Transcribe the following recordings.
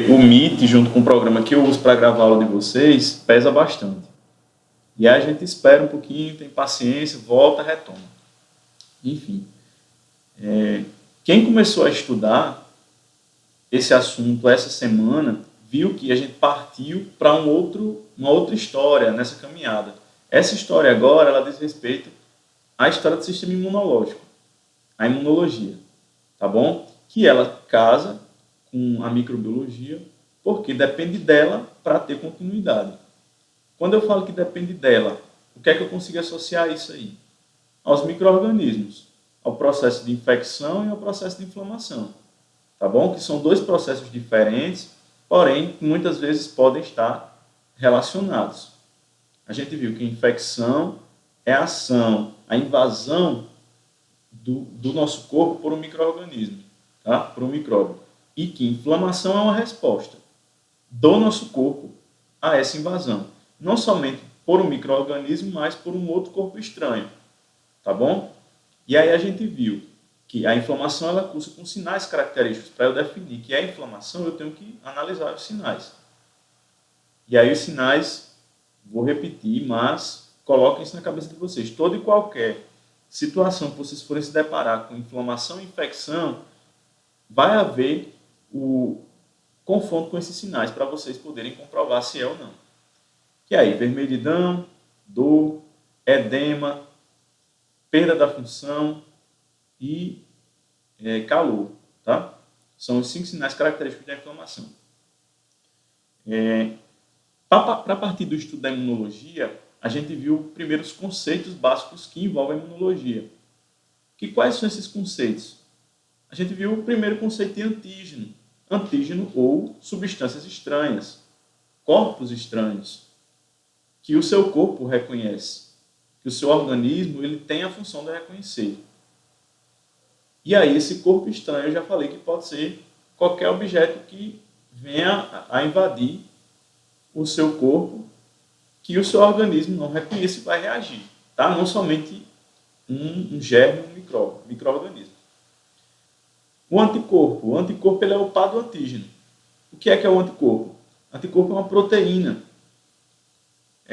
O Meet, junto com o programa que eu uso para gravar a aula de vocês, pesa bastante. E aí a gente espera um pouquinho, tem paciência, volta, retoma. Enfim, quem começou a estudar esse assunto essa semana, viu que a gente partiu para uma outra história nessa caminhada. Essa história agora, ela diz respeito à história do sistema imunológico, a imunologia, tá bom? Que ela casa com a microbiologia, porque depende dela para ter continuidade. Quando eu falo que depende dela, o que é que eu consigo associar isso aí? Aos micro-organismos, ao processo de infecção e ao processo de inflamação, tá bom? Que são dois processos diferentes, porém, muitas vezes podem estar relacionados. A gente viu que a infecção é a ação, a invasão do nosso corpo por um micro-organismo, tá? Por um micróbio. E que inflamação é uma resposta do nosso corpo a essa invasão. Não somente por um micro-organismo, mas por um outro corpo estranho, tá bom? E aí a gente viu que a inflamação ela cursa com sinais característicos. Para eu definir que é inflamação, eu tenho que analisar os sinais. E aí os sinais, vou repetir, mas coloquem isso na cabeça de vocês. Toda e qualquer situação que vocês forem se deparar com inflamação e infecção, vai haver o confronto com esses sinais para vocês poderem comprovar se é ou não. E aí, vermelhidão, dor, edema, perda da função e calor, tá? São os 5 sinais característicos da inflamação. Para partir do estudo da imunologia, a gente viu primeiro os conceitos básicos que envolvem a imunologia. Quais são esses conceitos? A gente viu o primeiro conceito de antígeno. Antígeno ou substâncias estranhas, corpos estranhos, que o seu corpo reconhece, que o seu organismo ele tem a função de reconhecer. E aí esse corpo estranho, eu já falei que pode ser qualquer objeto que venha a invadir o seu corpo, que o seu organismo não reconhece e vai reagir, tá? Não somente um germe, um micro-organismo. O anticorpo ele é o par do antígeno. O que é o anticorpo? Anticorpo é uma proteína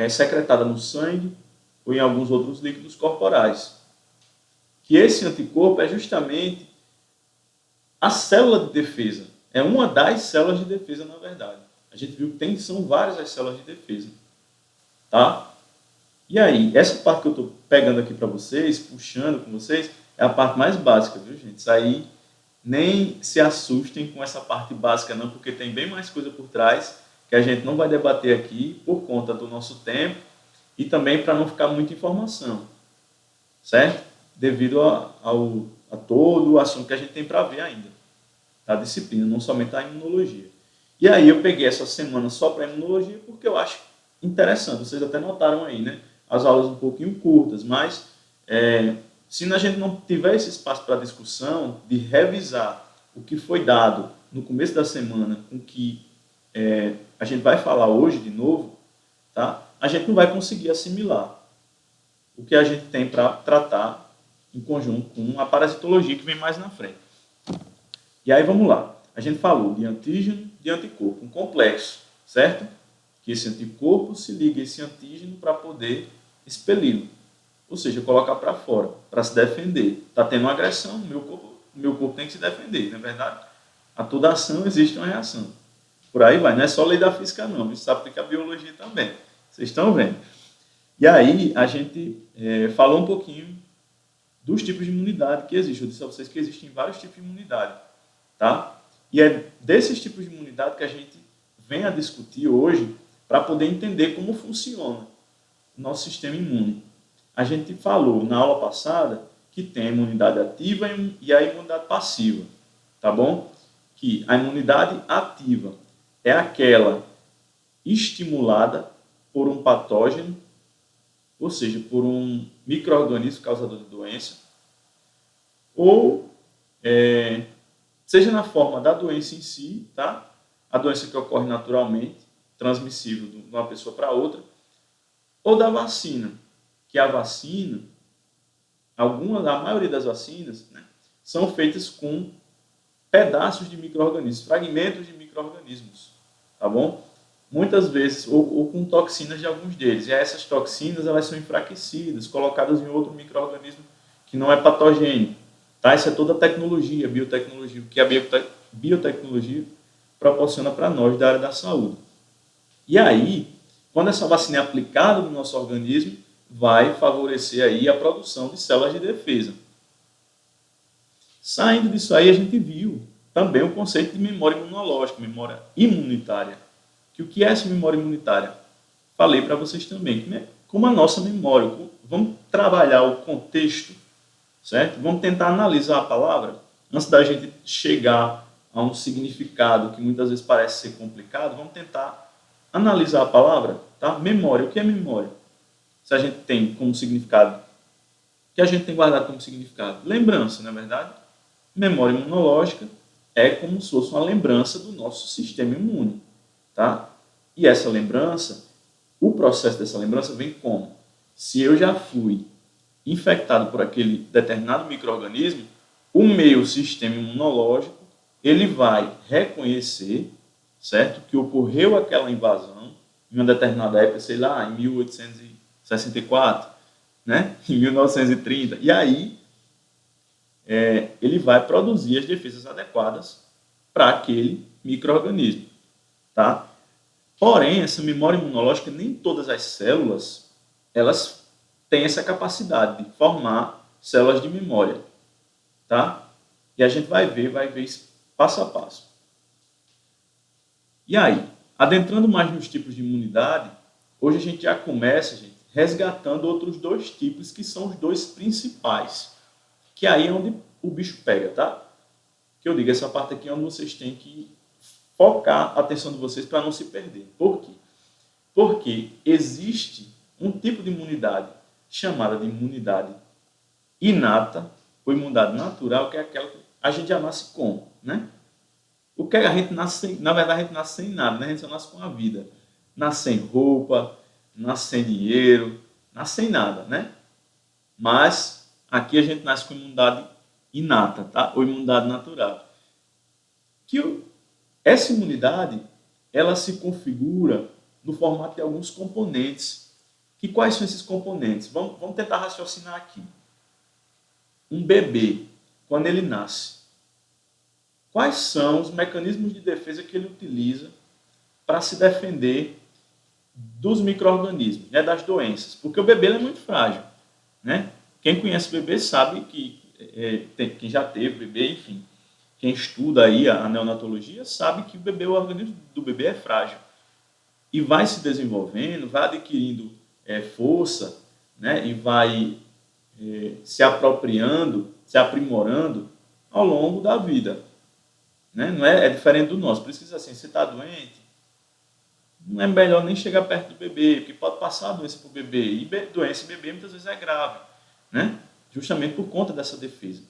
secretada no sangue ou em alguns outros líquidos corporais. Que esse anticorpo é justamente a célula de defesa. É uma das células de defesa, na verdade. A gente viu que são várias as células de defesa. Tá? E aí, essa parte que eu estou pegando aqui para vocês, puxando com vocês, é a parte mais básica, viu, gente? Isso aí, nem se assustem com essa parte básica não, porque tem bem mais coisa por trás que a gente não vai debater aqui por conta do nosso tempo e também para não ficar muita informação, certo? Devido a todo o assunto que a gente tem para ver ainda, da disciplina, não somente a imunologia. E aí eu peguei essa semana só para imunologia porque eu acho interessante, vocês até notaram aí, né? As aulas um pouquinho curtas, mas se a gente não tiver esse espaço para discussão, de revisar o que foi dado no começo da semana, com que a gente vai falar hoje de novo, tá? A gente não vai conseguir assimilar o que a gente tem para tratar em conjunto com a parasitologia que vem mais na frente. E aí vamos lá. A gente falou de antígeno, de anticorpo, um complexo, certo? Que esse anticorpo se liga a esse antígeno para poder expeli-lo. Ou seja, colocar para fora, para se defender. Está tendo uma agressão, o meu corpo tem que se defender, não é verdade? A toda ação existe uma reação. Por aí vai, não é só lei da física não, isso se aplica à biologia também. Vocês estão vendo? E aí a gente falou um pouquinho dos tipos de imunidade que existem. Eu disse a vocês que existem vários tipos de imunidade, tá? E é desses tipos de imunidade que a gente vem a discutir hoje para poder entender como funciona o nosso sistema imune. A gente falou na aula passada que tem a imunidade ativa e a imunidade passiva, tá bom? Que a imunidade ativa é aquela estimulada por um patógeno, ou seja, por um micro-organismo causador de doença, ou seja na forma da doença em si, tá? A doença que ocorre naturalmente, transmissível de uma pessoa para outra, ou da vacina, que a vacina, a maioria das vacinas, né, são feitas com pedaços de micro-organismos, fragmentos de micro-organismos, tá bom? Muitas vezes, ou com toxinas de alguns deles. E essas toxinas, elas são enfraquecidas, colocadas em outro micro-organismo que não é patogênico. Tá? Isso é toda a tecnologia, biotecnologia, que a biotecnologia proporciona para nós da área da saúde. E aí, quando essa vacina é aplicada no nosso organismo, vai favorecer aí a produção de células de defesa. Saindo disso aí, a gente viu também o conceito de memória imunológica, memória imunitária. Que o que é essa memória imunitária? Falei para vocês também, né? Como a nossa memória. Vamos trabalhar o contexto, certo? Vamos tentar analisar a palavra antes da gente chegar a um significado que muitas vezes parece ser complicado. Vamos tentar analisar a palavra, tá? Memória. O que é memória? Se a gente tem como significado, o que a gente tem guardado como significado? Lembrança, não é verdade? Memória imunológica é como se fosse uma lembrança do nosso sistema imune, tá? E essa lembrança, o processo dessa lembrança vem como? Se eu já fui infectado por aquele determinado micro-organismo, o meu sistema imunológico, ele vai reconhecer, certo? Que ocorreu aquela invasão em uma determinada época, sei lá, em 1864, né? Em 1930. E aí, ele vai produzir as defesas adequadas para aquele micro-organismo, tá? Porém, essa memória imunológica, nem todas as células, elas têm essa capacidade de formar células de memória, tá? E a gente vai ver isso passo a passo. E aí, adentrando mais nos tipos de imunidade, hoje a gente já começa, gente, resgatando outros dois tipos, que são os dois principais, que aí é onde o bicho pega, tá? Que eu digo, essa parte aqui é onde vocês têm que focar a atenção de vocês para não se perder. Por quê? Porque existe um tipo de imunidade chamada de imunidade inata ou imunidade natural, que é aquela que a gente já nasce com, né? O que a gente nasce sem, na verdade a gente nasce sem nada, né? A gente só nasce com a vida. Nasce sem roupa, nasce sem dinheiro, nasce sem nada, né? Mas aqui a gente nasce com imunidade inata, tá? Ou imunidade natural. Essa imunidade, ela se configura no formato de alguns componentes. Que quais são esses componentes? Vamos tentar raciocinar aqui. Um bebê, quando ele nasce, quais são os mecanismos de defesa que ele utiliza para se defender dos micro-organismos, né, das doenças? Porque o bebê é muito frágil, né? Quem conhece o bebê sabe que, quem já teve bebê, enfim, quem estuda aí a neonatologia sabe que o organismo do bebê é frágil. E vai se desenvolvendo, vai adquirindo força, né, e vai se apropriando, se aprimorando ao longo da vida. Né? Não é diferente do nosso. Por isso que diz assim, você está doente, não é melhor nem chegar perto do bebê, porque pode passar a doença para o bebê. E doença em bebê muitas vezes é grave, né? Justamente por conta dessa defesa.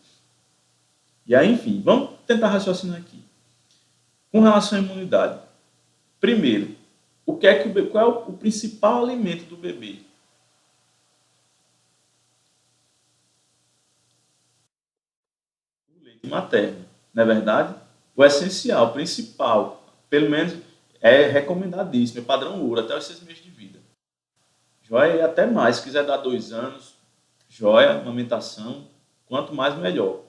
E aí, enfim, vamos tentar raciocinar aqui. Com relação à imunidade. Primeiro, qual é o principal alimento do bebê? O leite materno, não é verdade? O essencial, o principal, pelo menos é recomendadíssimo, é padrão ouro, até os 6 meses de vida. Joia e até mais, se quiser dar 2 anos, joia, amamentação, quanto mais melhor.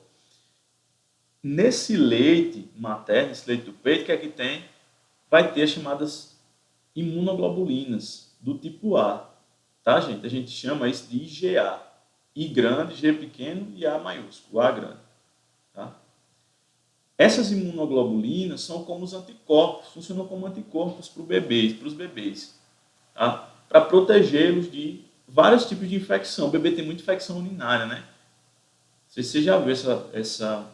Nesse leite materno, esse leite do peito, o que é que tem? Vai ter as chamadas imunoglobulinas do tipo A, tá, gente? A gente chama isso de IgA. I grande, G pequeno e A maiúsculo, A grande. Tá? Essas imunoglobulinas são como os anticorpos, funcionam como anticorpos para os bebês, tá? Para protegê-los de vários tipos de infecção. O bebê tem muita infecção urinária, né? Você já viu essa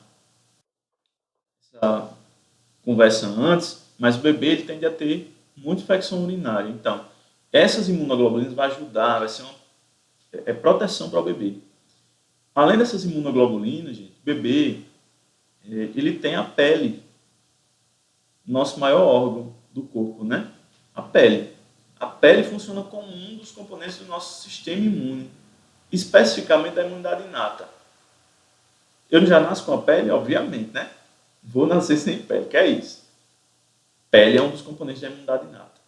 conversa antes, mas o bebê ele tende a ter muita infecção urinária. Então, essas imunoglobulinas vão ajudar, vai ser uma proteção para o bebê. Além dessas imunoglobulinas, gente, o bebê ele tem a pele, nosso maior órgão do corpo, né? A pele. A pele funciona como um dos componentes do nosso sistema imune, especificamente da imunidade inata. Eu já nasço com a pele, obviamente, né? Vou nascer sem pele, que é isso. Pele é um dos componentes da imunidade inata.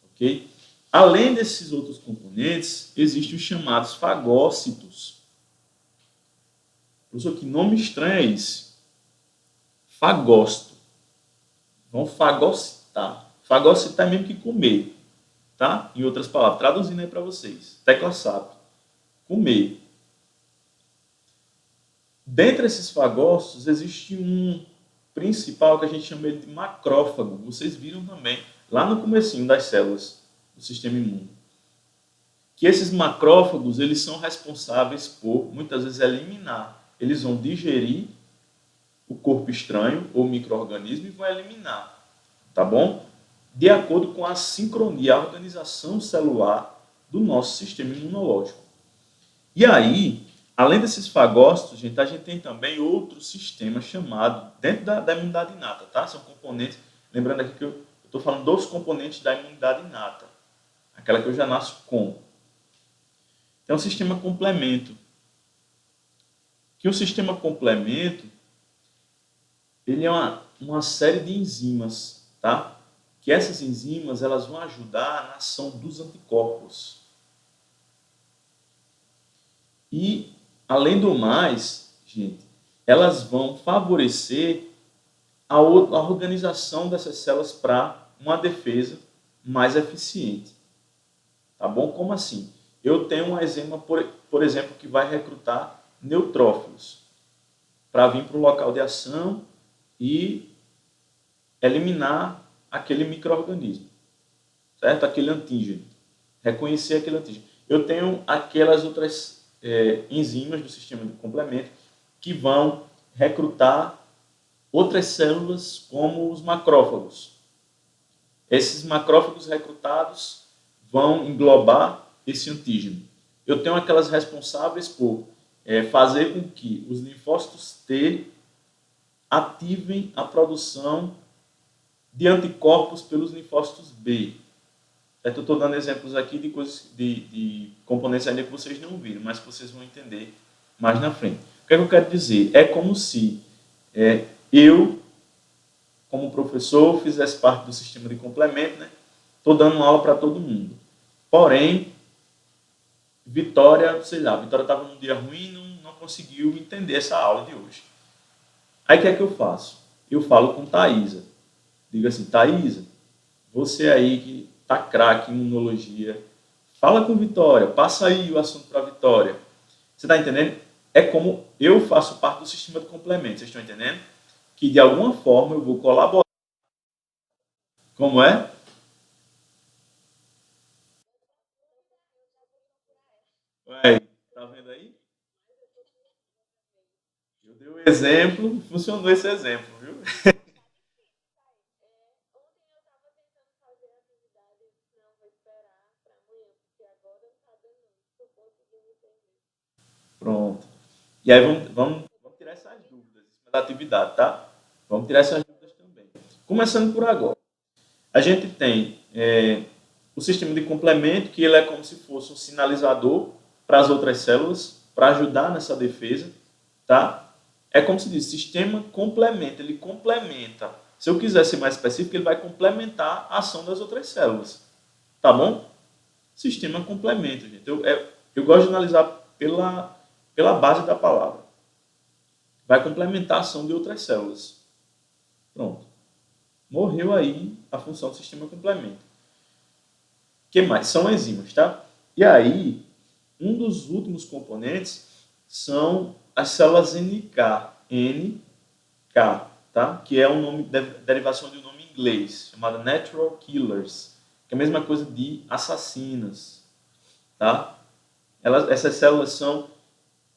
Ok? Além desses outros componentes, existem os chamados fagócitos. Professor, que nome estranho é esse? Fagócito. Vão fagocitar. Fagocitar é mesmo que comer. Tá? Em outras palavras, traduzindo aí para vocês. Tecla SAP. Comer. Dentre esses fagócitos, existe um principal que a gente chama ele de macrófago. Vocês viram também lá no comecinho das células do sistema imune. Que esses macrófagos, eles são responsáveis por, muitas vezes, eliminar. Eles vão digerir o corpo estranho ou micro-organismo e vão eliminar. Tá bom? De acordo com a sincronia, a organização celular do nosso sistema imunológico. E aí, além desses fagócitos, gente, a gente tem também outro sistema chamado, dentro da imunidade inata, tá? São componentes, lembrando aqui que eu estou falando dos componentes da imunidade inata, aquela que eu já nasço com. Tem um sistema complemento. Que o sistema complemento, ele é uma série de enzimas, tá? Que essas enzimas, elas vão ajudar na ação dos anticorpos. E, além do mais, gente, elas vão favorecer a organização dessas células para uma defesa mais eficiente. Tá bom? Como assim? Eu tenho uma enzima, por exemplo, que vai recrutar neutrófilos para vir para o local de ação e eliminar aquele micro-organismo, certo? Aquele antígeno. Reconhecer aquele antígeno. Eu tenho aquelas outras enzimas do sistema de complemento que vão recrutar outras células como os macrófagos. Esses macrófagos recrutados vão englobar esse antígeno. Eu tenho aquelas responsáveis por fazer com que os linfócitos T ativem a produção de anticorpos pelos linfócitos B. Eu estou dando exemplos aqui de coisas, de componentes ainda que vocês não viram, mas que vocês vão entender mais na frente. O que é que eu quero dizer? É como se eu, como professor, fizesse parte do sistema de complemento, né? Estou dando uma aula para todo mundo. Porém, Vitória, sei lá, Vitória estava num dia ruim e não conseguiu entender essa aula de hoje. Aí o que é que eu faço? Eu falo com Thaisa. Digo assim, Thaisa, você aí que está craque em imunologia, fala com Vitória, passa aí o assunto para Vitória. Você está entendendo? É como eu faço parte do sistema de complemento, vocês estão entendendo? Que de alguma forma eu vou colaborar. Como é? Ué, tá vendo aí? Eu dei o exemplo, funcionou esse exemplo, viu? Pronto. E aí vamos tirar essas dúvidas em cima da atividade, tá? Vamos tirar essas dúvidas também. Começando por agora. A gente tem o sistema de complemento, que ele é como se fosse um sinalizador para as outras células, para ajudar nessa defesa, tá? É como se diz, sistema complementa, ele complementa. Se eu quiser ser mais específico, ele vai complementar a ação das outras células, tá bom? Sistema complemento, gente. Eu gosto de analisar pela base da palavra. Vai complementar a ação de outras células. Pronto. Morreu aí a função do sistema complemento. O que mais? São enzimas, tá? E aí, um dos últimos componentes são as células NK. NK, tá? Que é um nome, derivação de um nome em inglês, chamado Natural Killers, que é a mesma coisa de assassinas, tá? Essas células são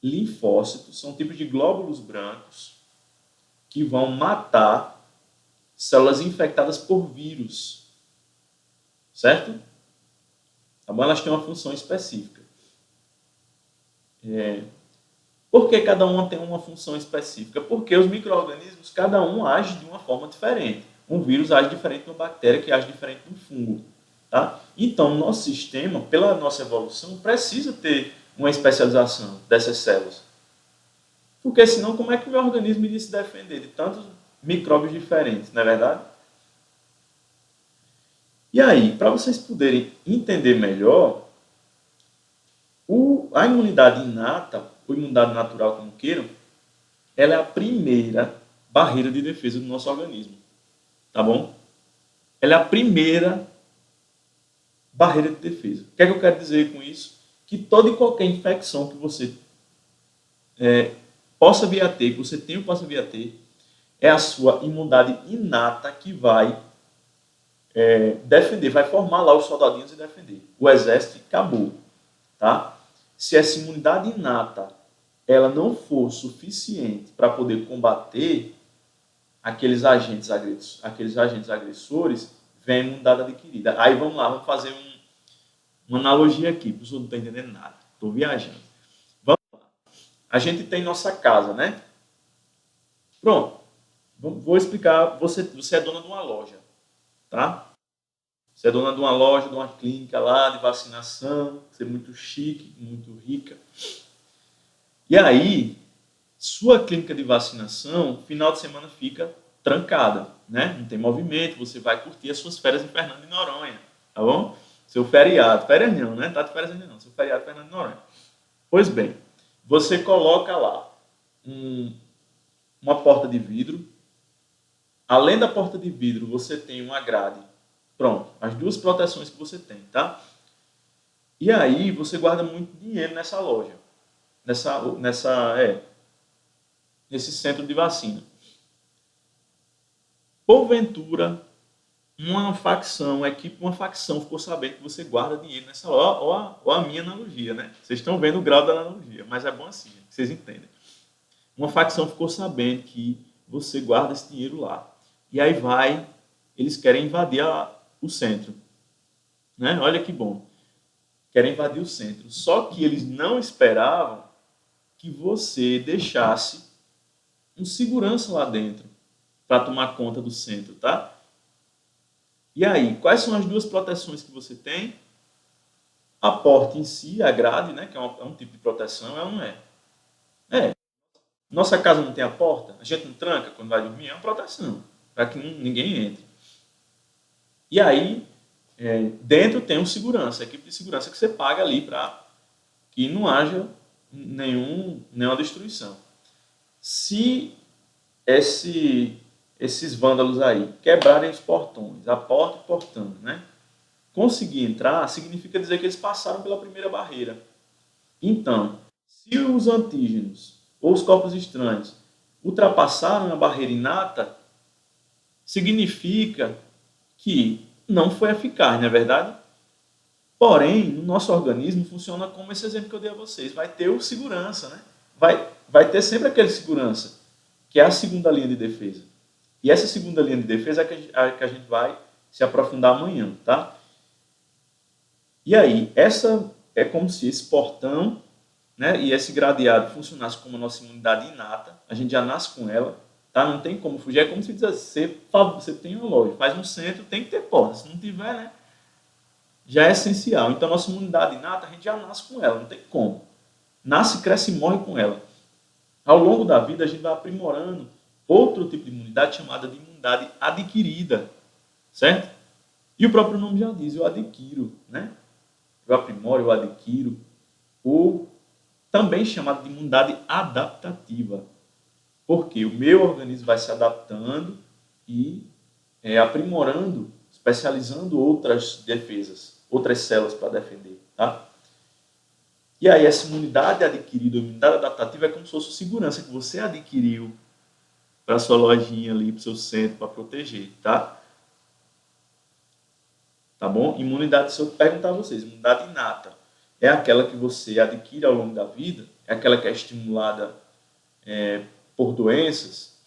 linfócitos, são tipos de glóbulos brancos que vão matar células infectadas por vírus, certo? Tá bom? Elas têm uma função específica. Por que cada uma tem uma função específica? Porque os micro-organismos, cada um age de uma forma diferente. Um vírus age diferente de uma bactéria, que age diferente de um fungo. Tá? Então, nosso sistema, pela nossa evolução, precisa ter uma especialização dessas células. Porque senão, como é que o meu organismo iria se defender de tantos micróbios diferentes, não é verdade? E aí, para vocês poderem entender melhor, a imunidade inata, ou imunidade natural, como queiram, ela é a primeira barreira de defesa do nosso organismo, tá bom? Ela é a primeira barreira de defesa. O que é que eu quero dizer com isso? Que toda e qualquer infecção que você possa vir a ter, que você tenha ou possa vir a ter, é a sua imunidade inata que vai defender, vai formar lá os soldadinhos e defender. O exército acabou, tá? Se essa imunidade inata ela não for suficiente para poder combater aqueles agentes agressores, vem a imunidade adquirida. Aí vamos lá, vamos fazer uma analogia aqui, porque eu não estou entendendo nada, estou viajando. Vamos lá. A gente tem nossa casa, né? Pronto. Vou explicar. Você é dona de uma loja, tá? Você é dona de uma loja, de uma clínica lá de vacinação, você é muito chique, muito rica. E aí, sua clínica de vacinação, final de semana fica trancada, né? Não tem movimento, você vai curtir as suas férias em Fernando de Noronha, tá bom? Seu feriado, férias não, né? Tá de férias ainda não, seu feriado em Fernando de Noronha. Pois bem, você coloca lá uma porta de vidro. Além da porta de vidro, você tem uma grade. Pronto, as duas proteções que você tem, tá? E aí, você guarda muito dinheiro nessa loja, nesse centro de vacina. Porventura, uma facção ficou sabendo que você guarda dinheiro nessa loja. Ou a minha analogia, né? Vocês estão vendo o grau da analogia, mas é bom assim, vocês entendem. Uma facção ficou sabendo que você guarda esse dinheiro lá. E aí eles querem invadir o centro. Né? Olha que bom. Querem invadir o centro. Só que eles não esperavam que você deixasse um segurança lá dentro para tomar conta do centro, tá? E aí, quais são as duas proteções que você tem? A porta em si, a grade, né, que é um tipo de proteção, é ou não é? Nossa casa não tem a porta, a gente não tranca quando vai dormir, é uma proteção, para que ninguém entre. E aí, dentro tem um segurança, a equipe de segurança que você paga ali para que não haja nenhuma destruição. Se esses vândalos aí quebrarem os portões, a porta e o portão, né, conseguir entrar, significa dizer que eles passaram pela primeira barreira. Então, se os antígenos ou os corpos estranhos ultrapassaram a barreira inata, significa que não foi eficaz, não é verdade? Porém, no nosso organismo funciona como esse exemplo que eu dei a vocês. Vai ter o segurança, né? Vai ter sempre aquele segurança, que é a segunda linha de defesa. E essa segunda linha de defesa é a que a gente vai se aprofundar amanhã, tá? E aí, essa é como se esse portão, né, e esse gradeado funcionasse como a nossa imunidade inata, a gente já nasce com ela, tá? Não tem como fugir, é como se diz assim, você tem uma loja, faz um centro, tem que ter porta, se não tiver, né, já é essencial. Então, a nossa imunidade inata, a gente já nasce com ela, não tem como. Nasce, cresce e morre com ela. Ao longo da vida, a gente vai aprimorando outro tipo de imunidade chamada de imunidade adquirida, certo? E o próprio nome já diz, eu adquiro, né? Eu aprimoro, eu adquiro, ou também chamado de imunidade adaptativa, porque o meu organismo vai se adaptando e aprimorando, especializando outras defesas, outras células para defender, tá? E aí essa imunidade adquirida, a imunidade adaptativa é como se fosse segurança que você adquiriu para sua lojinha ali, para o seu centro, para proteger, tá? Tá bom? Imunidade, se eu perguntar a vocês, imunidade inata é aquela que você adquire ao longo da vida, é aquela que é estimulada por doenças,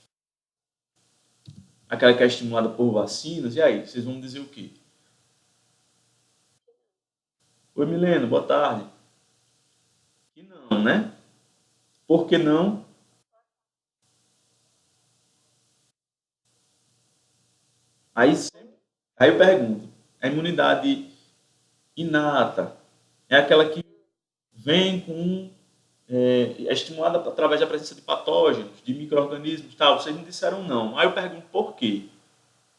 aquela que é estimulada por vacinas, e aí, vocês vão dizer o quê? Oi, Milena, boa tarde. Que não, né? Por que não? Aí, aí eu pergunto, a imunidade inata é aquela que vem com é estimulada através da presença de patógenos, de micro-organismos, tal. Vocês não disseram não. Aí eu pergunto por quê.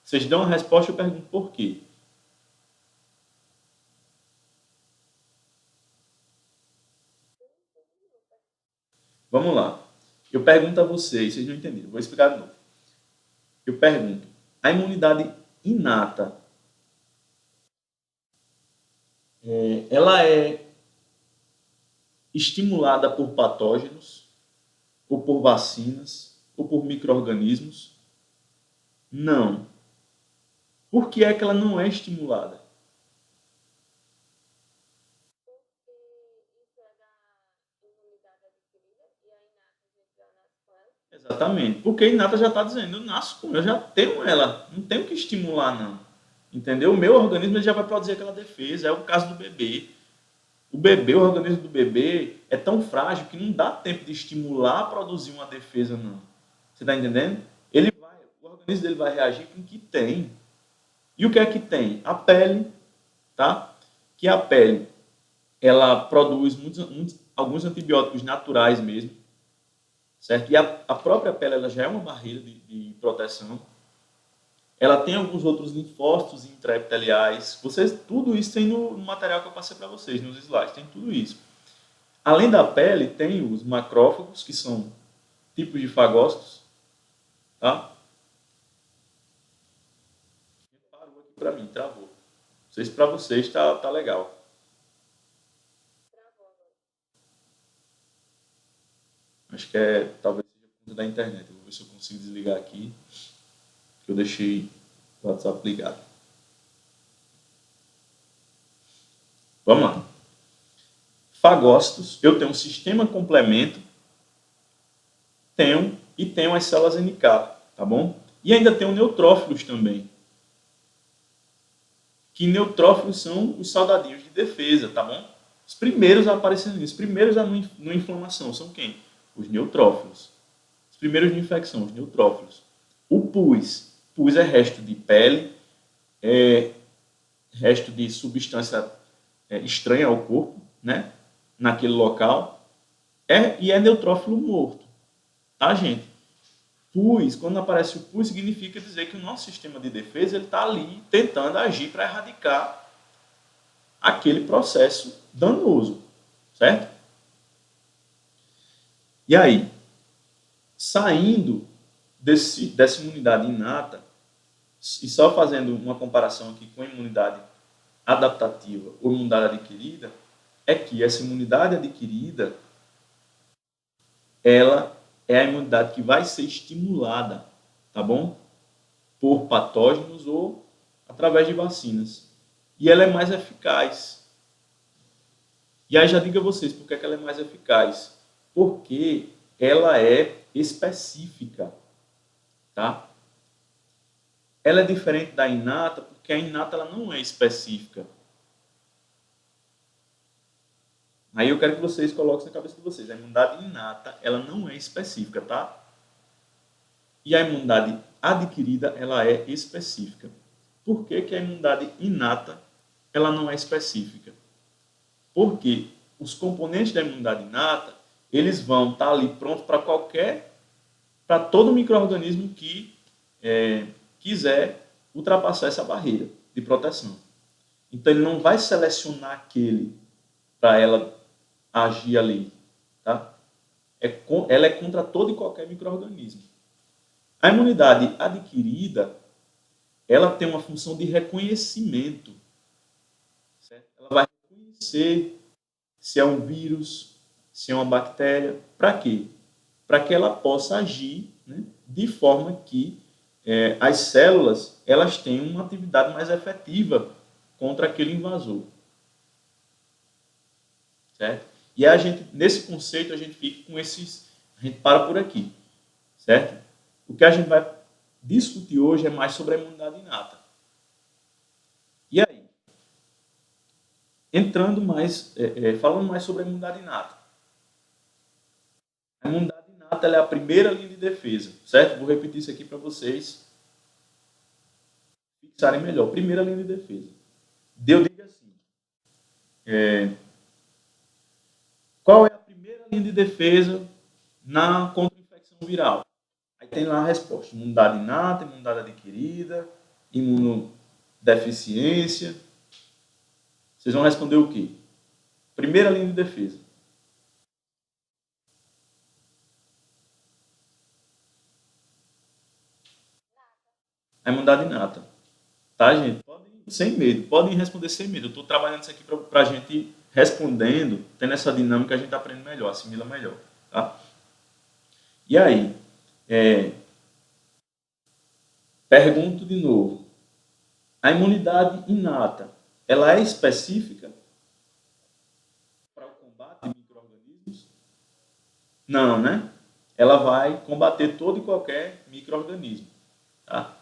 Vocês dão a resposta, eu pergunto por quê. Vamos lá. Eu pergunto a vocês não entenderam, vou explicar de novo. Eu pergunto, a imunidade inata, ela é estimulada por patógenos, ou por vacinas, ou por micro-organismos? Não. Por que é que ela não é estimulada? Exatamente. Porque a inata já está dizendo, eu nasço com, eu já tenho ela, não tenho que estimular não. Entendeu? O meu organismo ele já vai produzir aquela defesa, é o caso do bebê. O organismo do bebê é tão frágil que não dá tempo de estimular a produzir uma defesa não. Você está entendendo? O organismo dele vai reagir com o que tem. E o que é que tem? A pele, tá? Que a pele, ela produz alguns antibióticos naturais mesmo, certo? E a própria pele ela já é uma barreira de proteção. Ela tem alguns outros linfócitos intraepiteliais. Tudo isso tem no material que eu passei para vocês, nos slides, tem tudo isso. Além da pele, tem os macrófagos, que são tipos de fagócitos, tá? Parou aqui para mim, travou. Não sei se para vocês tá legal. Acho que talvez seja por conta da internet. Eu vou ver se eu consigo desligar aqui, que eu deixei o WhatsApp ligado. Vamos lá. Fagócitos, eu tenho um sistema complemento, tenho as células NK, tá bom? E ainda tenho neutrófilos também. Que neutrófilos são os soldadinhos de defesa, tá bom? Os primeiros a aparecer os primeiros a não inflamação são quem? Os neutrófilos. Os primeiros de infecção, os neutrófilos. O pus. Pus é resto de pele, é resto de substância estranha ao corpo, né? Naquele local. E é neutrófilo morto. Tá, gente? Pus, quando aparece o pus, significa dizer que o nosso sistema de defesa está ali tentando agir para erradicar aquele processo danoso, certo? E aí, saindo dessa imunidade inata, e só fazendo uma comparação aqui com a imunidade adaptativa ou imunidade adquirida, é que essa imunidade adquirida, ela é a imunidade que vai ser estimulada, tá bom? Por patógenos ou através de vacinas. E ela é mais eficaz. E aí já digo a vocês por que ela é mais eficaz. Porque ela é específica, tá? Ela é diferente da inata porque a inata ela não é específica. Aí eu quero que vocês coloquem na cabeça de vocês. A imunidade inata, ela não é específica, tá? E a imunidade adquirida, ela é específica. Por que que a imunidade inata, ela não é específica? Porque os componentes da imunidade inata, eles vão estar ali prontos para todo micro-organismo que quiser ultrapassar essa barreira de proteção. Então, ele não vai selecionar aquele para ela agir ali, tá? Ela é contra todo e qualquer micro-organismo. A imunidade adquirida, ela tem uma função de reconhecimento, certo? Ela vai reconhecer se é um vírus, se é uma bactéria. Para quê? Para que ela possa agir, né, de forma que as células elas tenham uma atividade mais efetiva contra aquele invasor. Certo? E a gente, nesse conceito, a gente fica com esses. A gente para por aqui. Certo? O que a gente vai discutir hoje é mais sobre a imunidade inata. E aí? Entrando mais, falando mais sobre a imunidade inata. A imunidade inata ela é a primeira linha de defesa, certo? Vou repetir isso aqui para vocês fixarem melhor. Primeira linha de defesa. Eu digo assim, qual é a primeira linha de defesa contra a infecção viral? Aí tem lá a resposta, imunidade inata, imunidade adquirida, imunodeficiência. Vocês vão responder o quê? Primeira linha de defesa. a imunidade inata. Tá, gente? Sem medo, podem responder sem medo. Eu estou trabalhando isso aqui para a gente respondendo, tendo essa dinâmica, a gente aprende melhor, assimila melhor. Tá? E aí, pergunto de novo. A imunidade inata, ela é específica para o combate de micro-organismos? Não, né? Ela vai combater todo e qualquer micro-organismo. Tá?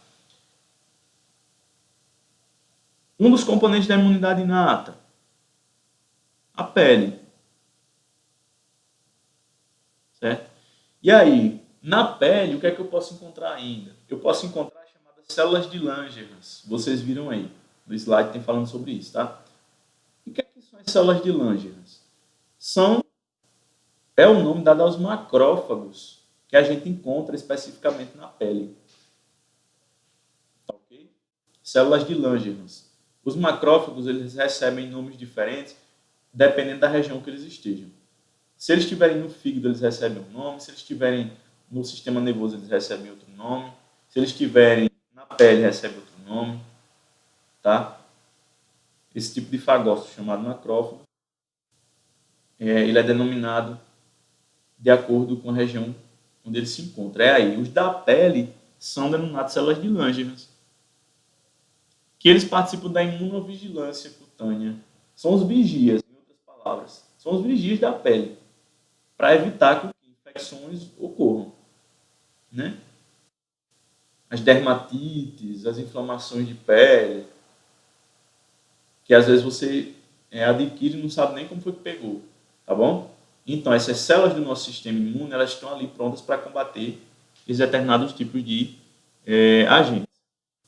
Um dos componentes da imunidade inata, a pele. Certo? E aí, na pele, o que é que eu posso encontrar ainda? Eu posso encontrar as chamadas células de Langerhans. Vocês viram aí, no slide tem falando sobre isso, tá? E o que é que são as células de Langerhans? É o nome dado aos macrófagos que a gente encontra especificamente na pele. Tá ok? Células de Langerhans. Os macrófagos, eles recebem nomes diferentes dependendo da região que eles estejam. Se eles estiverem no fígado, eles recebem um nome. Se eles estiverem no sistema nervoso, eles recebem outro nome. Se eles estiverem na pele, recebem outro nome. Tá? Esse tipo de fagócito, chamado macrófago, ele é denominado de acordo com a região onde ele se encontra. Aí, os da pele são denominados células de Langerhans, que eles participam da imunovigilância cutânea. São os vigias, em outras palavras. São os vigias da pele, para evitar que infecções ocorram. Né? As dermatites, as inflamações de pele, que às vezes você adquire e não sabe nem como foi que pegou. Tá bom? Então, essas células do nosso sistema imune, elas estão ali prontas para combater esses determinados tipos de agentes.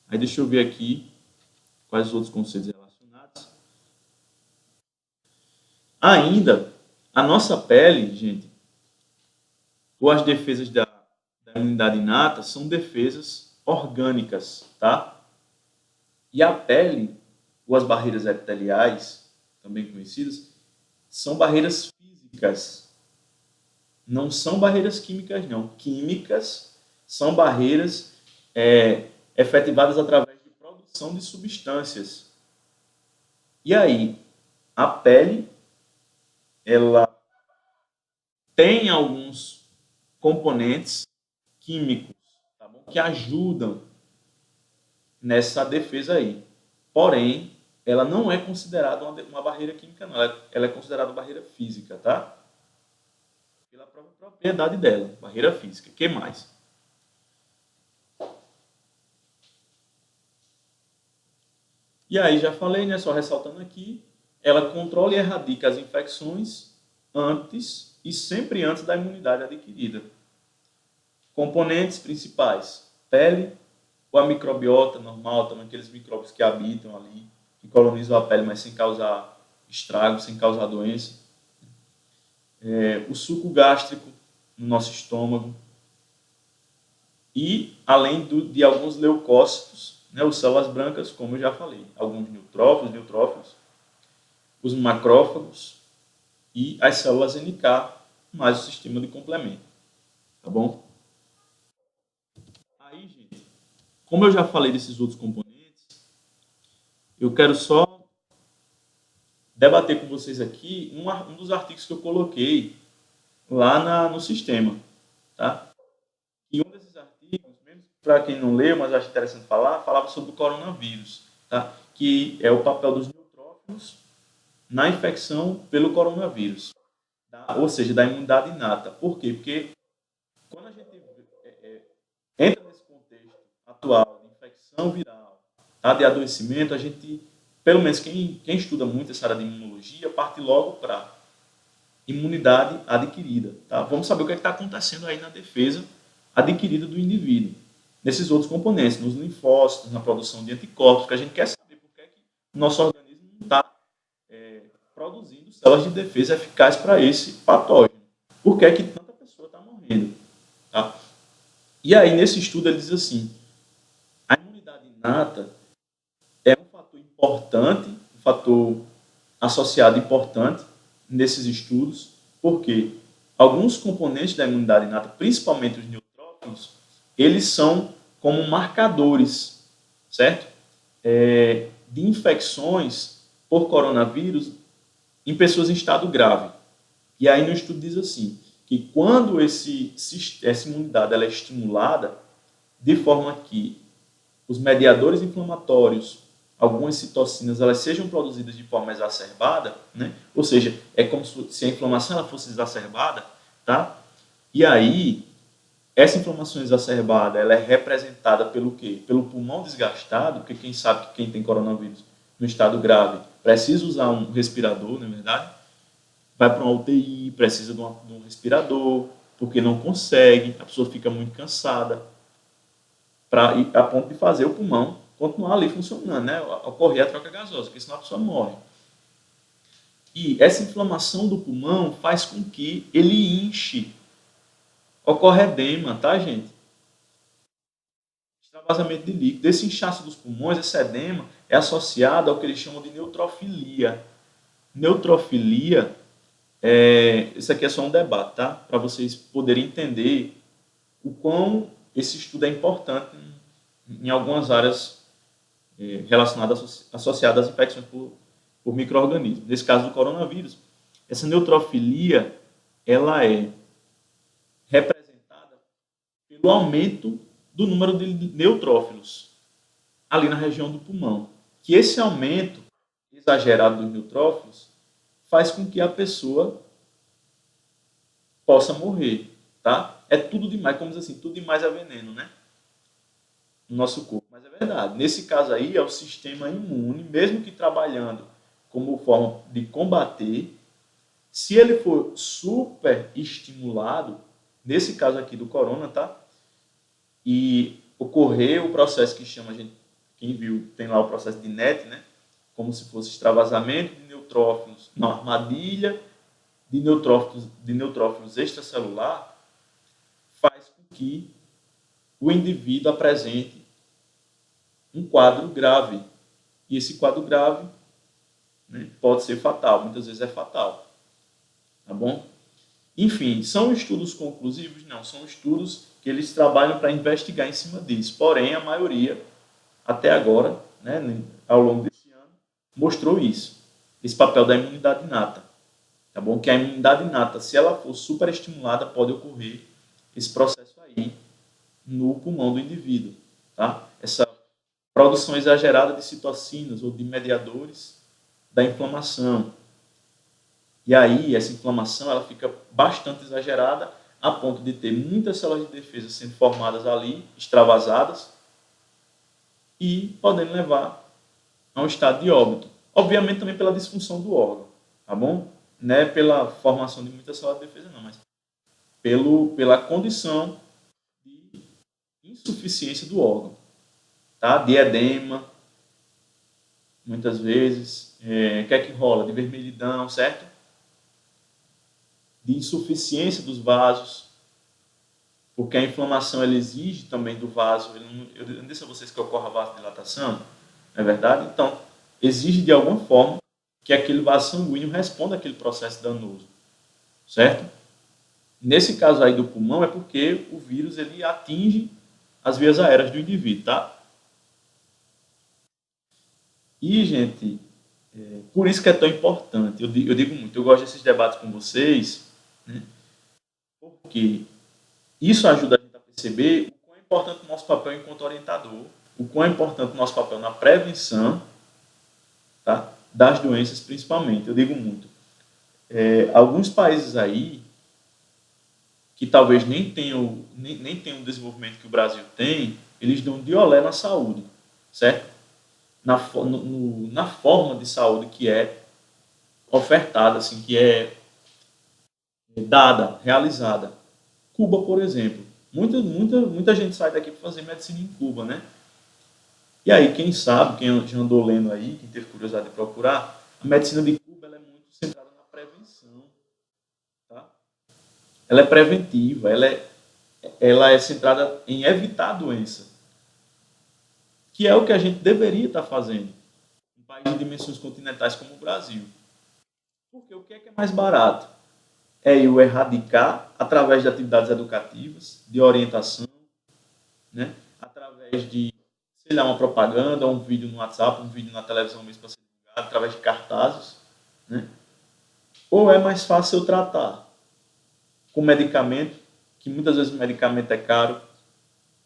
Aí deixa eu ver aqui quais os outros conceitos relacionados. Ainda, a nossa pele, gente, ou as defesas da imunidade inata, são defesas orgânicas, tá? E a pele, ou as barreiras epiteliais, também conhecidas, são barreiras físicas. Não são barreiras químicas, não. Químicas são barreiras efetivadas através de produção de substâncias. E aí, a pele, ela tem alguns componentes químicos, tá bom? Que ajudam nessa defesa aí. Porém, ela não é considerada uma barreira química, não. Ela é considerada uma barreira física, tá? Pela própria propriedade dela, barreira física. O que mais? E aí, já falei, né? Só ressaltando aqui, ela controla e erradica as infecções antes e sempre antes da imunidade adquirida. Componentes principais: pele, ou a microbiota normal, também aqueles micróbios que habitam ali, que colonizam a pele, mas sem causar estrago, sem causar doença. O suco gástrico no nosso estômago. E, além de alguns leucócitos, né, as células brancas, como eu já falei, alguns neutrófilos, os macrófagos e as células NK, mais o sistema de complemento. Tá bom? Aí, gente, como eu já falei desses outros componentes, eu quero só debater com vocês aqui um dos artigos que eu coloquei lá no sistema. Tá? E um desses artigos, mesmo para quem não leu, mas eu acho interessante falar, falava sobre o coronavírus, tá? Que é o papel dos neutrófilos na infecção pelo coronavírus, tá? Ou seja, da imunidade inata. Por quê? Porque quando a gente entra nesse contexto atual de infecção viral, tá? De adoecimento, a gente, pelo menos quem estuda muito essa área de imunologia, parte logo para imunidade adquirida. Tá? Vamos saber o que está acontecendo aí na defesa adquirida do indivíduo. Nesses outros componentes, nos linfócitos, na produção de anticorpos, que a gente quer saber por que o nosso organismo não está produzindo células de defesa eficazes para esse patógeno. Por que tanta pessoa está morrendo? Tá? E aí, nesse estudo, ele diz assim, a imunidade inata é um fator importante, um fator associado importante nesses estudos, porque alguns componentes da imunidade inata, principalmente os neutrófilos, eles são como marcadores certo? De infecções por coronavírus em pessoas em estado grave. E aí no estudo diz assim, que quando essa imunidade ela é estimulada, de forma que os mediadores inflamatórios, algumas citocinas, elas sejam produzidas de forma exacerbada, né? Ou seja, é como se a inflamação ela fosse exacerbada, tá? E aí, essa inflamação exacerbada, ela é representada pelo quê? Pelo pulmão desgastado, porque quem sabe que quem tem coronavírus no estado grave precisa usar um respirador, não é verdade? Vai para uma UTI, precisa de um respirador, porque não consegue, a pessoa fica muito cansada, a ponto de fazer o pulmão continuar ali funcionando, né? Ocorrer a troca gasosa, porque senão a pessoa morre. E essa inflamação do pulmão faz com que ele inche. Ocorre edema, tá, gente? Extravasamento de líquido. Esse inchaço dos pulmões, esse edema, é associado ao que eles chamam de neutrofilia. Neutrofilia, isso aqui é só um debate, tá? Para vocês poderem entender o quão esse estudo é importante em algumas áreas relacionadas, associadas às infecções por micro-organismos. Nesse caso do coronavírus, essa neutrofilia, ela é representada pelo aumento do número de neutrófilos ali na região do pulmão. Que esse aumento exagerado dos neutrófilos faz com que a pessoa possa morrer, tá? É tudo demais, como diz assim, tudo demais é veneno, né? No nosso corpo. Mas é verdade. Nesse caso aí, é o sistema imune, mesmo que trabalhando como forma de combater, se ele for super estimulado, nesse caso aqui do corona, tá? E ocorrer o processo que chama, quem viu, tem lá o processo de NET, né? Como se fosse extravasamento de neutrófilos, não, armadilha de neutrófilos extracelular, faz com que o indivíduo apresente um quadro grave. E esse quadro grave, né, pode ser fatal, muitas vezes é fatal. Tá bom? Enfim, são estudos conclusivos? Não, são estudos que eles trabalham para investigar em cima disso. Porém, a maioria, até agora, né, ao longo desse ano, mostrou isso. Esse papel da imunidade inata. Tá bom? Que a imunidade inata, se ela for superestimulada, pode ocorrer esse processo aí no pulmão do indivíduo. Tá? Essa produção exagerada de citocinas ou de mediadores da inflamação. E aí, essa inflamação ela fica bastante exagerada, a ponto de ter muitas células de defesa sendo formadas ali, extravasadas, e podendo levar a um estado de óbito. Obviamente também pela disfunção do órgão, tá bom? Não é pela formação de muitas células de defesa, não, mas pela condição de insuficiência do órgão, tá? De edema, muitas vezes, o que é que rola? De vermelhidão, certo? De insuficiência dos vasos, porque a inflamação ela exige também do vaso. Eu não disse a vocês que ocorre a vasodilatação, não é verdade? Então, exige de alguma forma que aquele vaso sanguíneo responda àquele processo danoso, certo? Nesse caso aí do pulmão é porque o vírus ele atinge as vias aéreas do indivíduo, tá? E, gente, por isso que é tão importante. Eu digo muito, eu gosto desses debates com vocês, né? Porque isso ajuda a gente a perceber o quão é importante o nosso papel enquanto orientador, o quão é importante o nosso papel na prevenção, tá? Das doenças, principalmente. Eu digo muito. Alguns países aí, que talvez nem tenham o desenvolvimento que o Brasil tem, eles dão de olé na saúde, certo? Na forma de saúde que é ofertada, assim, que é dada, realizada. Cuba, por exemplo. Muita gente sai daqui para fazer medicina em Cuba, né? E aí, quem sabe, quem já andou lendo aí, quem teve curiosidade de procurar, a medicina de Cuba ela é muito centrada na prevenção, tá? Ela é preventiva, ela é centrada em evitar a doença, que é o que a gente deveria estar fazendo em um país de dimensões continentais como o Brasil. Porque o que é mais barato? É o erradicar através de atividades educativas, de orientação, né? Através de sei lá, uma propaganda, um vídeo no WhatsApp, um vídeo na televisão mesmo para ser divulgado, através de cartazes, né? Ou é mais fácil eu tratar com medicamento, que muitas vezes o medicamento é caro,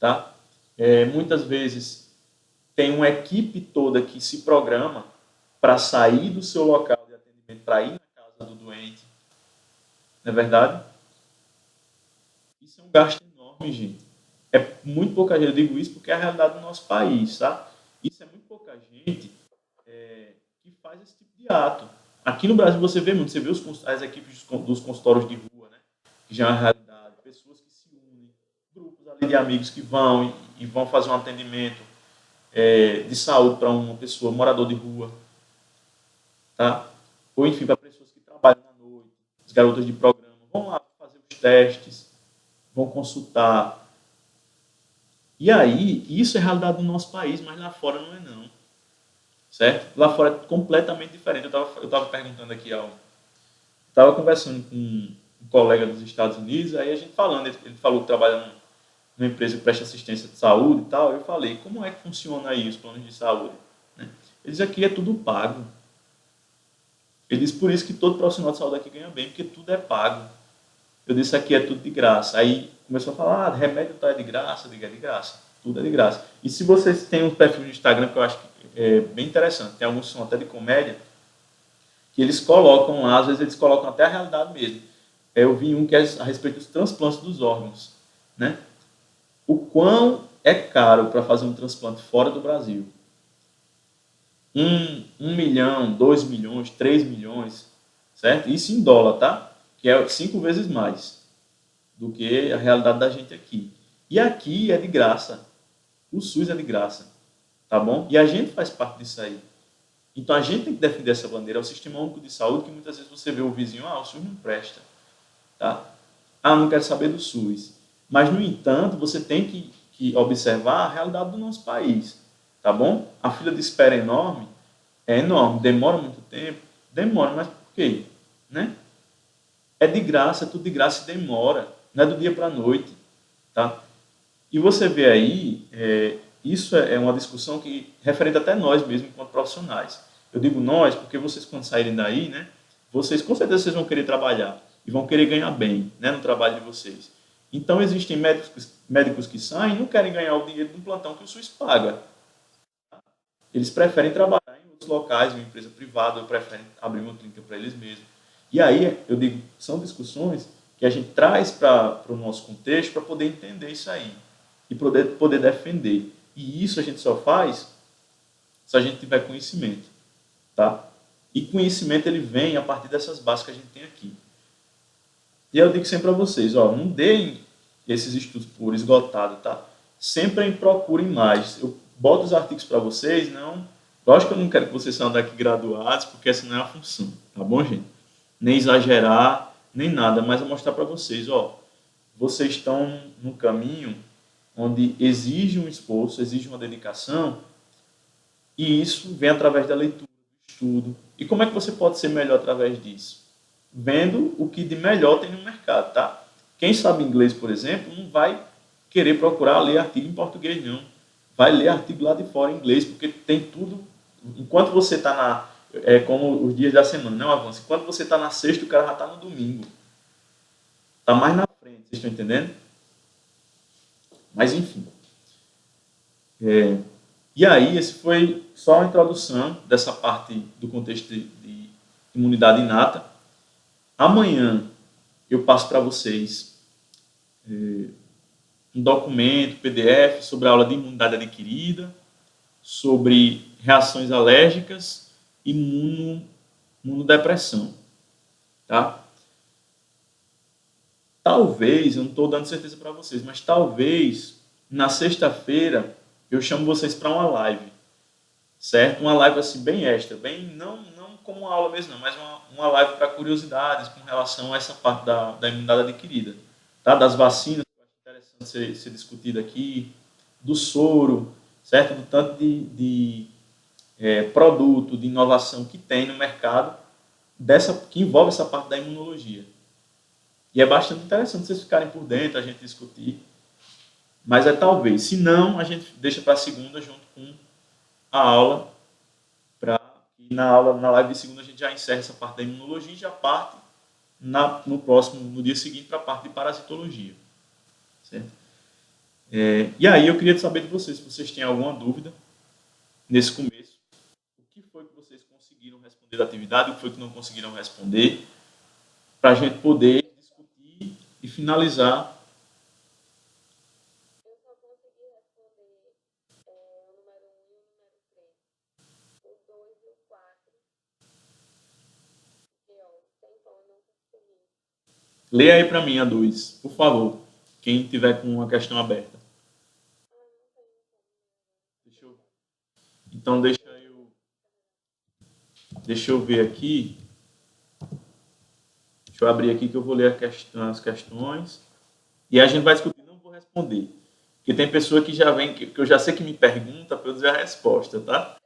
tá? Muitas vezes tem uma equipe toda que se programa para sair do seu local de atendimento, para ir na casa do doente, não é verdade? Isso é um gasto enorme, gente. É muito pouca gente, eu digo isso porque é a realidade do nosso país, tá? Isso é muito pouca gente que faz esse tipo de ato. Aqui no Brasil você vê muito, você vê as equipes dos consultórios de rua, né? Que já é uma realidade, pessoas que se unem, grupos ali de amigos que vão e vão fazer um atendimento de saúde para uma pessoa, morador de rua, tá? Ou enfim, para pessoas que trabalham na noite, as garotas de programa, vão lá fazer os testes, vão consultar. E aí, isso é a realidade do nosso país, mas lá fora não é não, certo? Lá fora é completamente diferente. Eu tava perguntando aqui estava conversando com um colega dos Estados Unidos, aí a gente falando, ele falou que trabalha numa empresa que presta assistência de saúde e tal, eu falei, como é que funciona aí os planos de saúde? Né? Eles aqui é tudo pago. Ele disse, por isso que todo profissional de saúde aqui ganha bem, porque tudo é pago. Eu disse, aqui é tudo de graça. Aí começou a falar, remédio tá é de graça, eu digo, é de graça. Tudo é de graça. E se vocês têm um perfil no Instagram, que eu acho que é bem interessante, tem alguns que são até de comédia, que eles colocam lá, às vezes eles colocam até a realidade mesmo. Eu vi um que é a respeito dos transplantes dos órgãos, né? O quão é caro para fazer um transplante fora do Brasil. 1 milhão, 2 milhões, 3 milhões, certo? Isso em dólar, tá? Que é 5 vezes mais do que a realidade da gente aqui. E aqui é de graça. O SUS é de graça, tá bom? E a gente faz parte disso aí. Então a gente tem que defender essa bandeira. É o sistema único de saúde que muitas vezes você vê o vizinho, o SUS não presta, tá? Não quero saber do SUS. Mas, no entanto, você tem que observar a realidade do nosso país, tá bom? A fila de espera é enorme, demora muito tempo, demora, mas por quê? Né? É de graça, é tudo de graça e demora, não é do dia para a noite, tá? E você vê aí, isso é uma discussão que referente até nós mesmos, enquanto profissionais. Eu digo nós, porque vocês quando saírem daí, né, vocês com certeza vocês vão querer trabalhar e vão querer ganhar bem, né, no trabalho de vocês. Então existem médicos que saem e não querem ganhar o dinheiro de um plantão que o SUS paga. Eles preferem trabalhar em outros locais, em uma empresa privada, ou preferem abrir uma clínica para eles mesmos. E aí, eu digo, são discussões que a gente traz para o nosso contexto para poder entender isso aí e poder defender. E isso a gente só faz se a gente tiver conhecimento, tá? E conhecimento ele vem a partir dessas bases que a gente tem aqui. E eu digo sempre para vocês, não deem esses estudos por esgotado, tá? Sempre procurem mais. Eu boto os artigos para vocês, não. Lógico que eu não quero que vocês saiam daqui graduados, porque essa não é a função, tá bom, gente? Nem exagerar, nem nada, mas é mostrar para vocês, vocês estão no caminho onde exige um esforço, exige uma dedicação, e isso vem através da leitura, do estudo. E como é que você pode ser melhor através disso? Vendo o que de melhor tem no mercado, tá? Quem sabe inglês, por exemplo, não vai querer procurar ler artigo em português, não. Vai ler artigo lá de fora em inglês, porque tem tudo. Enquanto você está como os dias da semana, não avança. Enquanto você está na sexta, o cara já está no domingo. Está mais na frente, vocês estão entendendo? Mas enfim. E aí, esse foi só a introdução dessa parte do contexto de imunidade inata. Amanhã eu passo para vocês um documento, PDF, sobre a aula de imunidade adquirida, sobre reações alérgicas e imunodepressão. Tá? Talvez, eu não estou dando certeza para vocês, mas talvez na sexta-feira eu chamo vocês para uma live, certo? Uma live assim bem extra, bem não como uma aula mesmo, não, mas uma live para curiosidades com relação a essa parte da imunidade adquirida, tá? Das vacinas, que eu acho interessante ser discutido aqui, do soro, certo? Do tanto de produto, de inovação que tem no mercado, que envolve essa parte da imunologia. E é bastante interessante vocês ficarem por dentro, a gente discutir. Mas é talvez. Se não, a gente deixa para a segunda junto com a aula. Na aula, na live de segunda, a gente já encerra essa parte da imunologia e já parte no dia seguinte para a parte de parasitologia. Certo? E aí eu queria saber de vocês, se vocês têm alguma dúvida nesse começo. O que foi que vocês conseguiram responder da atividade, o que foi que não conseguiram responder, para a gente poder discutir e finalizar. Eu só consegui responder o número 1 e o número 3. O 2 e o 4. Porque, ó, sem pão eu não consegui. Lê aí para mim a 2, por favor. Quem tiver com uma questão aberta. Ah, não tenho como. Deixa eu... Então deixa eu ver aqui. Deixa eu abrir aqui que eu vou ler as questões. E a gente vai discutir, não vou responder. Porque tem pessoa que já vem, que eu já sei que me pergunta para eu dizer a resposta, tá?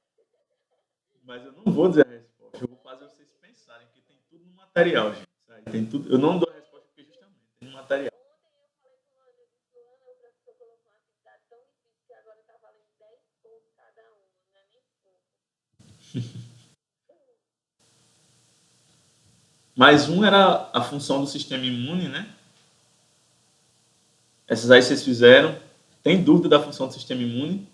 Mas eu não vou dizer a resposta. Eu vou fazer vocês pensarem, porque tem tudo no material, gente. Sabe? Tem tudo. Eu não dou a resposta porque justamente tem no material. Ontem eu falei com o Ana, o professor colocou uma atividade tão difícil que agora está valendo 10 pontos cada uma, não é nem 5. Mais um era a função do sistema imune, né? Essas aí vocês fizeram. Tem dúvida da função do sistema imune?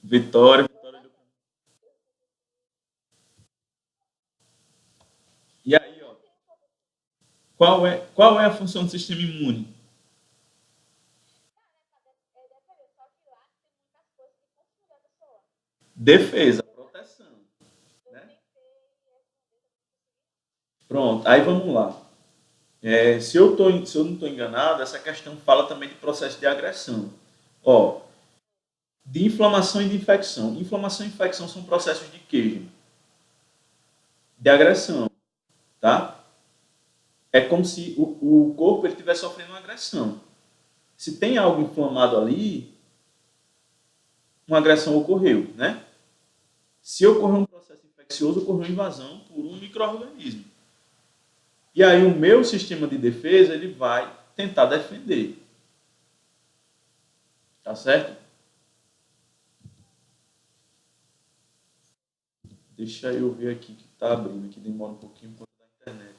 Vitória. E aí, ó, qual é a função do sistema imune? É defender, só que lá tem muitas coisas que confundem a pessoa. Defesa, proteção. Eu Né? tentei responder, Pronto, aí vamos lá. Se eu não estou enganado, essa questão fala também de processo de agressão. Ó, de inflamação e de infecção. Inflamação e infecção são processos de quê? De agressão, tá? É como se o corpo estivesse sofrendo uma agressão. Se tem algo inflamado ali, uma agressão ocorreu, né? Se ocorreu um processo infeccioso, ocorreu invasão por um micro-organismo. E aí o meu sistema de defesa, ele vai tentar defender. Tá certo? Deixa eu ver aqui que tá abrindo, que demora um pouquinho por causa da internet.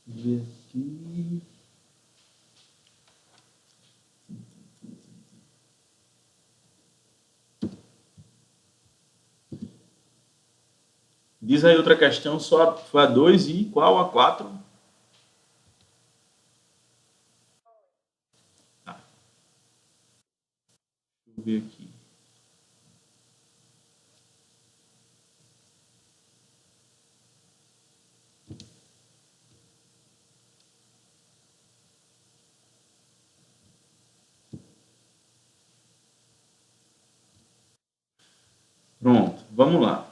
Vamos ver aqui. Diz aí outra questão, só foi a 2 e qual a 4? Tá, deixa eu ver aqui. Pronto, vamos lá.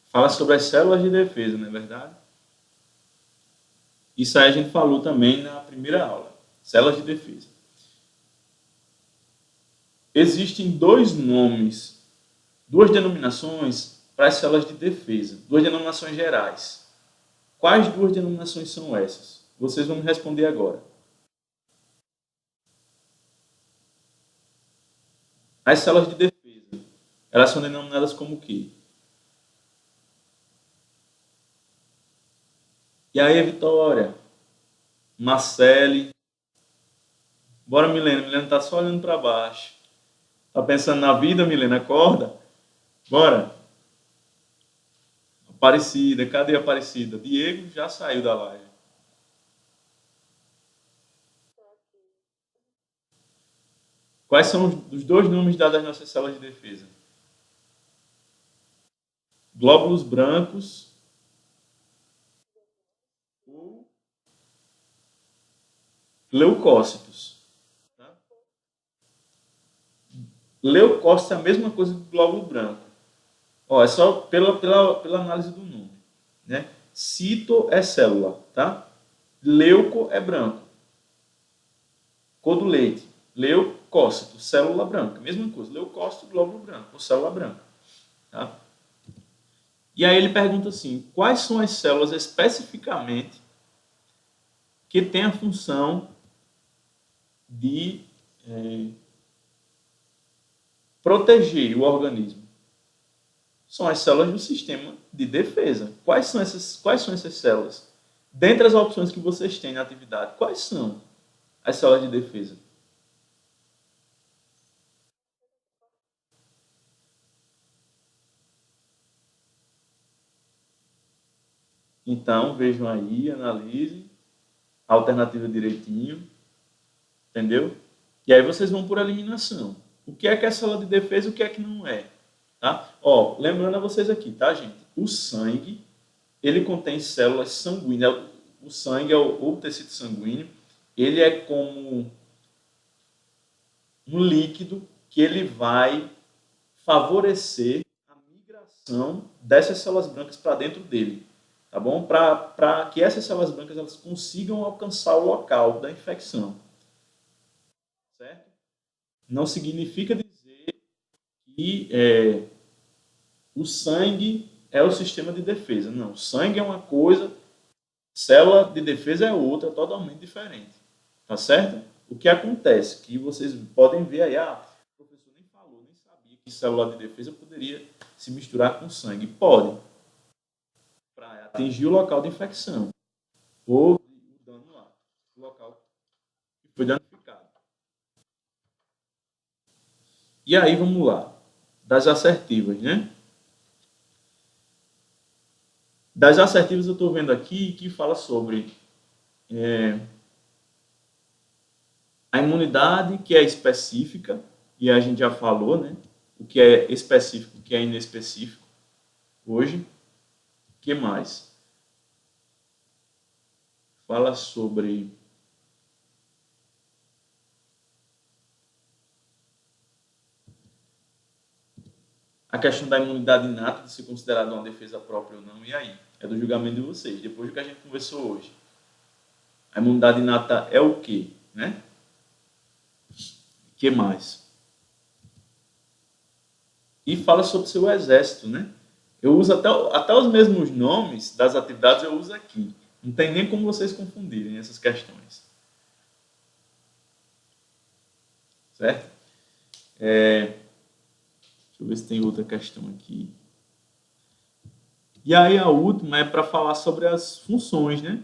Fala sobre as células de defesa, não é verdade? Isso aí a gente falou também na primeira aula. Células de defesa. Existem dois nomes, duas denominações para as células de defesa. Duas denominações gerais. Quais duas denominações são essas? Vocês vão me responder agora. As células de defesa, elas são denominadas como o quê? E aí, Vitória? Marcele? Bora, Milena. Milena tá só olhando para baixo. Tá pensando na vida, Milena? Acorda. Bora. Aparecida. Cadê a Aparecida? Diego já saiu da live. Quais são os dois nomes dados às nossas células de defesa? Glóbulos brancos ou leucócitos. Tá? Leucócito é a mesma coisa que glóbulo branco. Ó, é só pela análise do nome, né? Cito é célula, tá? Leuco é branco. Cor do leite. Leucócito, célula branca. Mesma coisa, leucócito, glóbulo branco, ou célula branca. Tá? E aí ele pergunta assim, quais são as células especificamente que têm a função de proteger o organismo? São as células do sistema de defesa. Quais são essas células? Dentre as opções que vocês têm na atividade, quais são as células de defesa? Então, vejam aí, analise a alternativa direitinho, entendeu? E aí vocês vão por eliminação. O que é célula de defesa e o que é que não é? Tá? Ó, lembrando a vocês aqui, tá, gente? O sangue, ele contém células sanguíneas. O sangue é o tecido sanguíneo. Ele é como um líquido que ele vai favorecer a migração dessas células brancas para dentro dele, tá bom? Para que essas células brancas elas consigam alcançar o local da infecção, certo? Não significa dizer que o sangue é o sistema de defesa. Não, o sangue é uma coisa, célula de defesa é outra, totalmente diferente. Tá certo? O que acontece? Que vocês podem ver aí, o professor nem falou, nem sabia que célula de defesa poderia se misturar com sangue. Pode, para atingir o local de infecção ou o dano lá, o local que foi danificado. E aí, vamos lá, das assertivas, né? Das assertivas eu estou vendo aqui que fala sobre a imunidade, que é específica, e a gente já falou, né? O que é específico, o que é inespecífico hoje. O que mais? Fala sobre a questão da imunidade inata, de ser considerada uma defesa própria ou não, e aí? É do julgamento de vocês, depois do que a gente conversou hoje. A imunidade inata é o quê? Né? O que mais? E fala sobre o seu exército, né? Eu uso até os mesmos nomes das atividades, eu uso aqui. Não tem nem como vocês confundirem essas questões. Certo? Deixa eu ver se tem outra questão aqui. E aí a última é para falar sobre as funções, né,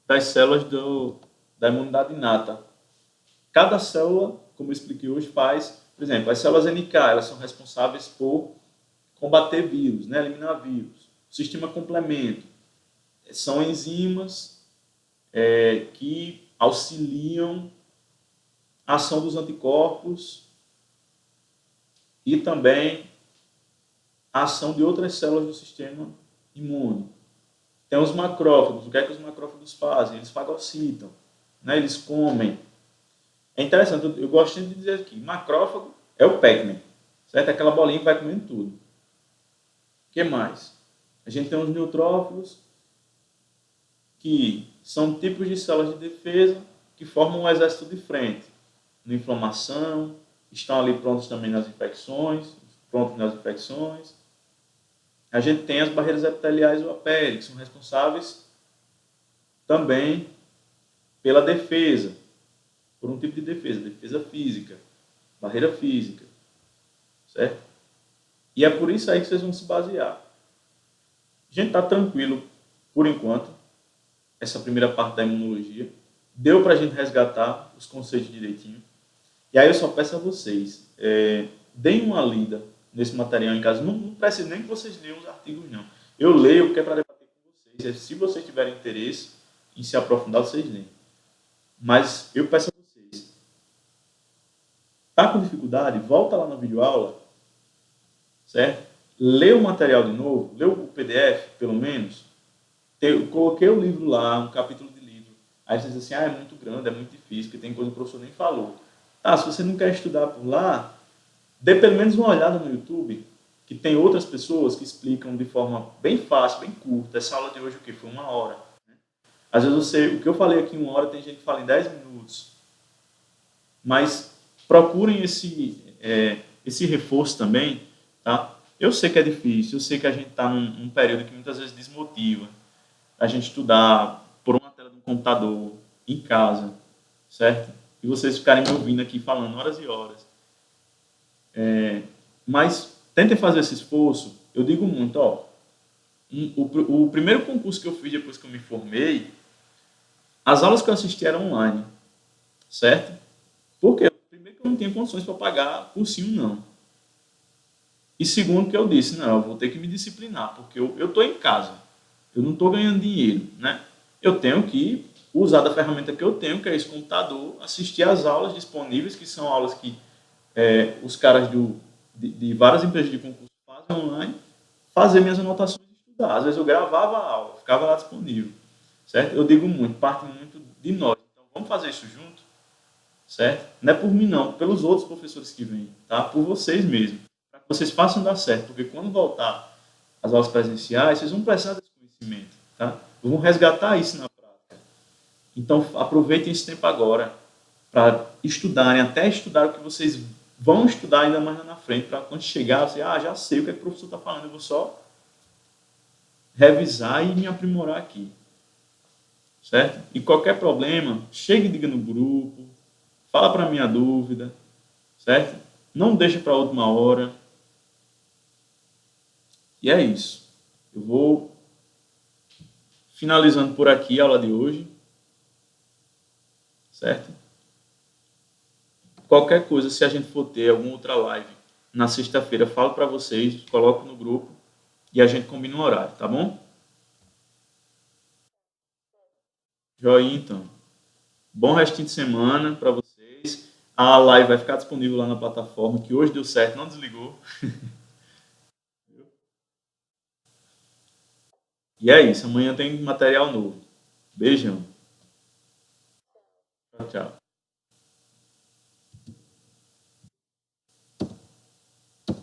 das células da imunidade inata. Cada célula, como eu expliquei hoje, faz, por exemplo, as células NK, elas são responsáveis por combater vírus, né, eliminar vírus. O sistema complemento são enzimas que auxiliam a ação dos anticorpos e também a ação de outras células do sistema imune. Tem os macrófagos. O que é que os macrófagos fazem? Eles fagocitam, né? Eles comem. É interessante, eu gosto de dizer aqui, macrófago é o Pac-Man, certo? É aquela bolinha que vai comendo tudo. O que mais? A gente tem os neutrófilos, que são tipos de células de defesa que formam um exército de frente. Na inflamação, estão ali prontos também nas infecções, A gente tem as barreiras epiteliais ou a pele, que são responsáveis também pela defesa, por um tipo de defesa física, barreira física, certo? E é por isso aí que vocês vão se basear. A gente está tranquilo, por enquanto, essa primeira parte da imunologia. Deu para a gente resgatar os conceitos direitinho. E aí eu só peço a vocês, deem uma lida nesse material em casa. Não precisa nem que vocês leiam os artigos, não. Eu leio porque é para debater com vocês. Se vocês tiverem interesse em se aprofundar, vocês leem. Mas eu peço a vocês, tá com dificuldade? Volta lá na videoaula, certo? Lê o material de novo, lê o PDF, pelo menos. Eu coloquei o livro lá, um capítulo de livro. Aí você diz assim, é muito grande, é muito difícil, porque tem coisa que o professor nem falou. Tá, se você não quer estudar por lá, dê pelo menos uma olhada no YouTube, que tem outras pessoas que explicam de forma bem fácil, bem curta. Essa aula de hoje, o que? Foi 1 hora. Às vezes o que eu falei aqui em 1 hora, tem gente que fala em 10 minutos. Mas procurem esse reforço também, tá? Eu sei que é difícil, eu sei que a gente está num período que muitas vezes desmotiva a gente estudar por uma tela do computador, em casa, certo? E vocês ficarem me ouvindo aqui falando horas e horas. Mas tentem fazer esse esforço. Eu digo muito, ó, o primeiro concurso que eu fiz depois que eu me formei, as aulas que eu assisti eram online, certo? Porque primeiro que eu não tinha condições para pagar cursinho, não. E segundo que eu disse, não, eu vou ter que me disciplinar, porque eu estou em casa, eu não estou ganhando dinheiro, né? Eu tenho que usar da ferramenta que eu tenho, que é esse computador, assistir às aulas disponíveis, que são aulas que os caras de várias empresas de concurso fazem online, fazer minhas anotações e estudar. Às vezes eu gravava a aula, ficava lá disponível, certo? Eu digo muito, parte muito de nós. Então vamos fazer isso junto, certo? Não é por mim não, pelos outros professores que vêm, tá? Por vocês mesmos, para que vocês façam dar certo, porque quando voltar às aulas presenciais, vocês vão precisar desse conhecimento, tá? Vão resgatar isso na prática. Então aproveitem esse tempo agora para estudarem, até estudar o que vocês vão estudar ainda mais lá na frente, para quando chegar, você, já sei o que o professor está falando, eu vou só revisar e me aprimorar aqui, certo? E qualquer problema, chegue e diga no grupo, fala para minha dúvida, certo? Não deixa para a última hora. E é isso. Eu vou finalizando por aqui a aula de hoje, certo? Qualquer coisa, se a gente for ter alguma outra live na sexta-feira, falo para vocês, coloco no grupo e a gente combina um horário, tá bom? Joinha, então. Bom restinho de semana para vocês. A live vai ficar disponível lá na plataforma, que hoje deu certo, não desligou. E é isso, amanhã tem material novo. Beijão. Tchau, tchau.